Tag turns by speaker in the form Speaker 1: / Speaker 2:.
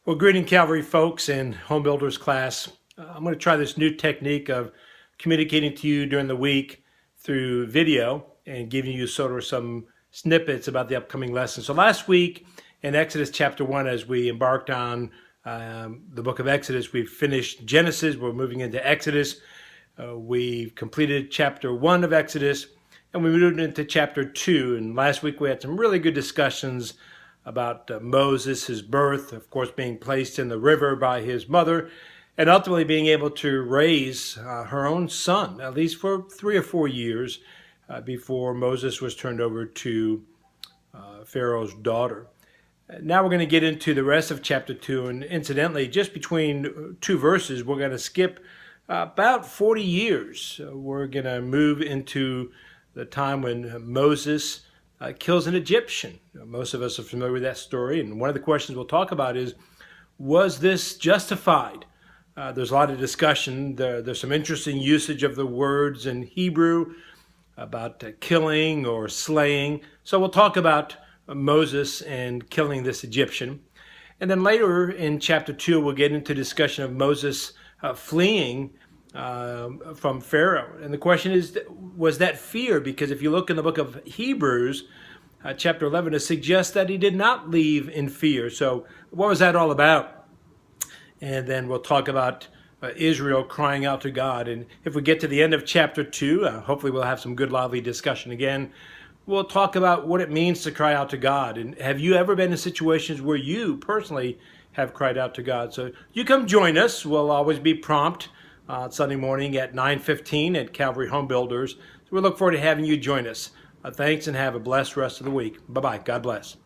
Speaker 1: Well, greeting Calvary folks and Homebuilders class. I'm going to try this new technique of communicating to you during the week through video and giving you sort of some snippets about the upcoming lesson. So last week in Exodus chapter 1, as we embarked on the book of Exodus, we finished Genesis. We're moving into Exodus. We've completed chapter 1 of Exodus, and we moved into chapter 2. And last week we had some really good discussions about Moses, his birth, of course, being placed in the river by his mother, and ultimately being able to raise her own son, at least for 3 or 4 years before Moses was turned over to Pharaoh's daughter. Now we're going to get into the rest of chapter 2, and incidentally, just between 2 verses, we're going to skip about 40 years. We're going to move into the time when Moses kills an Egyptian. Most of us are familiar with that story, and one of the questions we'll talk about is, was this justified? There's a lot of discussion. There's some interesting usage of the words in Hebrew about killing or slaying. So we'll talk about Moses and killing this Egyptian. And then later in chapter 2, we'll get into discussion of Moses fleeing from Pharaoh. And the question is, was that fear? Because if you look in the book of Hebrews, chapter 11, it suggests that he did not leave in fear. So what was that all about? And then we'll talk about Israel crying out to God. And if we get to the end of chapter 2, hopefully we'll have some good, lively discussion again. We'll talk about what it means to cry out to God. And have you ever been in situations where you personally have cried out to God? So you come join us. We'll always be prompt Sunday morning at 9:15 at Calvary Homebuilders. So we look forward to having you join us. Thanks, and have a blessed rest of the week. Bye-bye. God bless.